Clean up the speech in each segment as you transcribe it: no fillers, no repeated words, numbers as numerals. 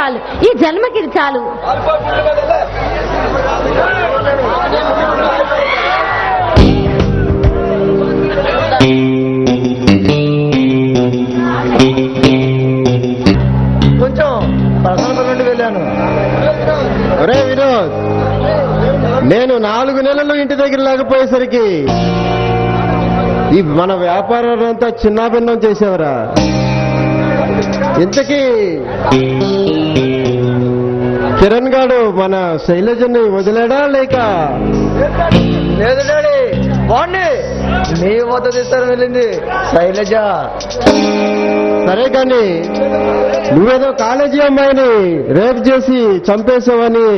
చాలు, ఈ జన్మకి ఇది చాలు. కొంచెం ప్రసన్న నుండి వెళ్ళాను. ఒరే వినోద్, నేను 4 నెలలు ఇంటి దగ్గర లేకపోయేసరికి ఈ మన వ్యాపారం అంతా చిన్నాభిన్నం చేసేవరా. ఇంతకీ కిరణ్ గాడు మన శైలజని వదిలాడా లేక? లేదు డాడీ, బాగుంది. మీ వద్ద తీస్తారు వెళ్ళింది శైలజ. సరే కానీ నువ్వేదో కాలేజీ అమ్మాయిని రేప్ చేసి చంపేసావని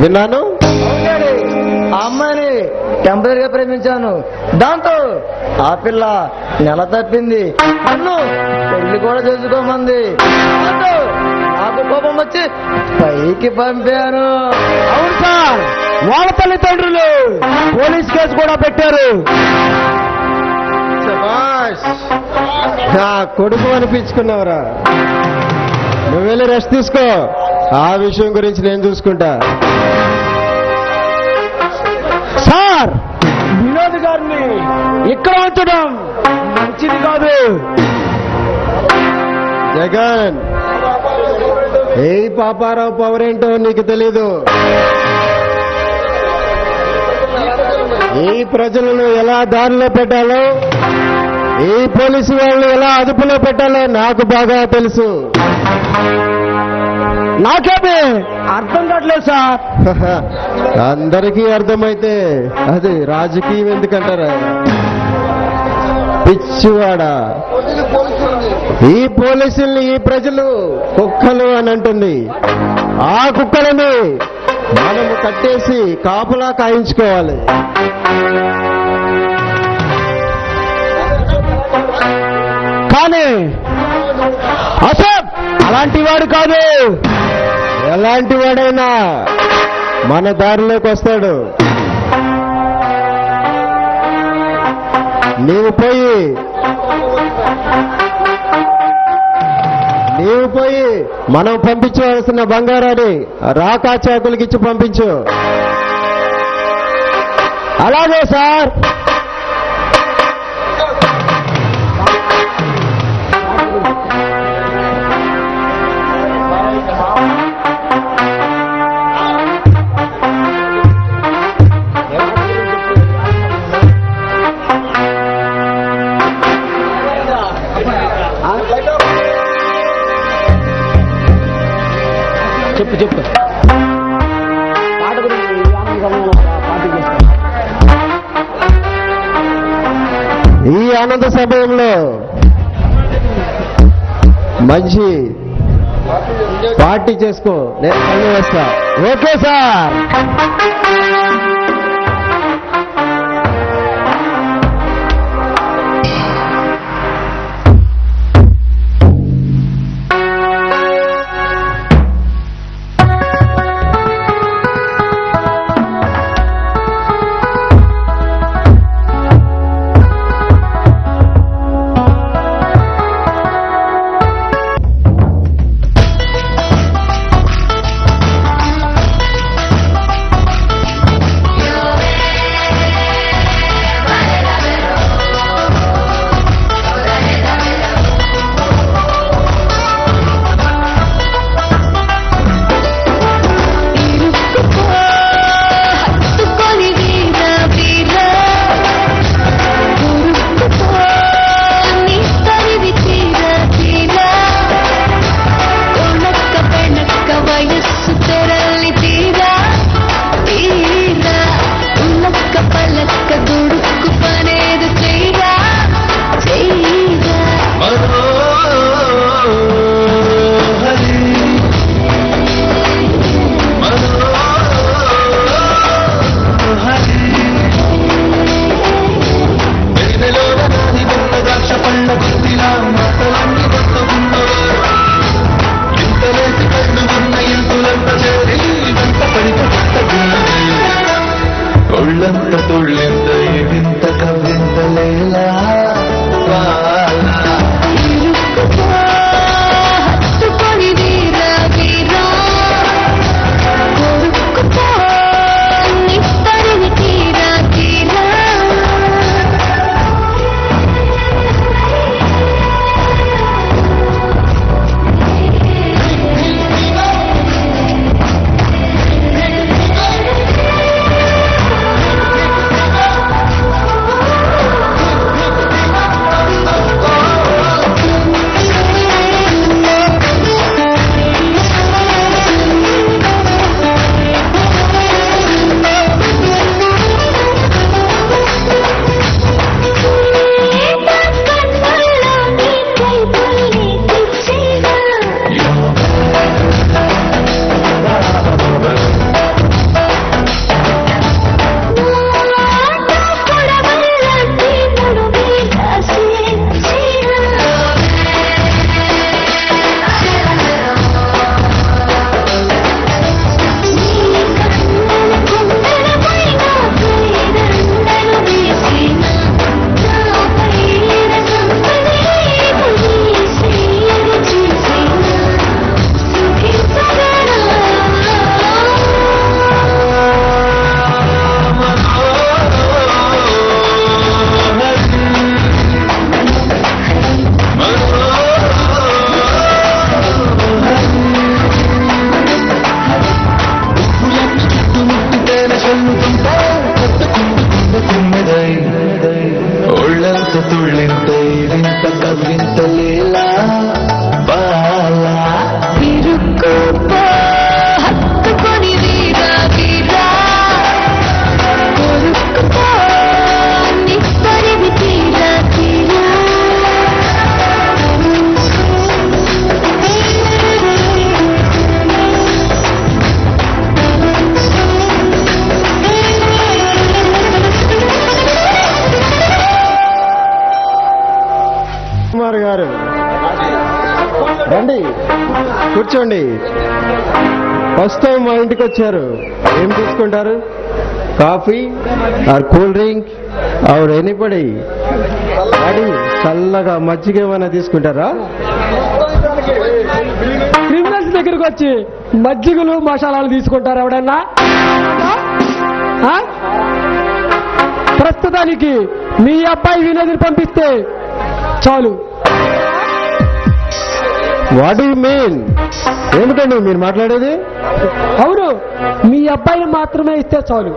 విన్నాను. ఆ అమ్మాయిని టెంపరీగా ప్రేమించాను. దాంతో ఆ పిల్ల నెల తప్పింది, నన్ను పెళ్లి కూడా చేసుకోమంది. దాంతో నాకు కోపం వచ్చి పైకి పంపాను. అవును సార్, వాళ్ళ తల్లిదండ్రులు పోలీస్ కేసు కూడా పెట్టారు. శభాష్, నా కొడుకు అనిపించుకున్నావురా. నువ్వు వెళ్ళి రెస్ట్ తీసుకో, ఆ విషయం గురించి నేను చూసుకుంటా. సార్, వినోద్ గారిని ఇక్కడ ఉంచడం మంచిది కాదు. జగన్, ఏ పాపారావు పవర్ ఏంటో నీకు తెలీదు. ఈ ప్రజలను ఎలా దారిలో పెట్టాలో, ఈ పోలీసు వాళ్ళని ఎలా అదుపులో పెట్టాలో నాకు బాగా తెలుసు. నాకేమే అర్థం కావట్లేదు సార్. అందరికీ అర్థమైతే అది రాజకీయం ఎందుకంటారా? పిచ్చివాడా, ఈ పోలీసుల్ని ఈ ప్రజలు కుక్కలు అని అంటుంది. ఆ కుక్కలని మనము కట్టేసి కాపులా కాయించుకోవాలి. కానీ అసలు అలాంటి వాడు కాదు. ఎలాంటి వాడైనా మన దారిలోకి వస్తాడు. నీవు పోయి మనం పంపించవలసిన బంగారాన్ని రాకా చాకులకి ఇచ్చి పంపించు. అలాగే సార్. చెప్పు పాట గురించి ఈ ఆనంద సమయంలో మంచి పార్టీ చేసుకో, నేను పని వేస్తా. Okay sir. హత్తుకొని వీరా వీరా కవ్వింతలేలా బాలా ఇరుక్కుపో హత్తుకొని వీరా వీరా కొరుక్కుపో నిప్పరివి తీరా తీరా కుమార్ గారు రండి, కూర్చోండి. ఫస్ట్ టైం మా ఇంటికి వచ్చారు. ఏం తీసుకుంటారు? Coffee or cool drink or anybody? అది చల్లగా మజ్జిగ ఏమైనా తీసుకుంటారా? క్రిమినల్స్ దగ్గరికి వచ్చి మజ్జిగలు మసాలాలు తీసుకుంటారు ఎవడన్నా? ఆ? ప్రస్తుతానికి మీ అబ్బాయి వినోదిని పంపిస్తే చాలు. What you mean? ఏమిటండి మీరు మాట్లాడేది? అవును, మీ అబ్బాయిని మాత్రమే ఇస్తే చాలు.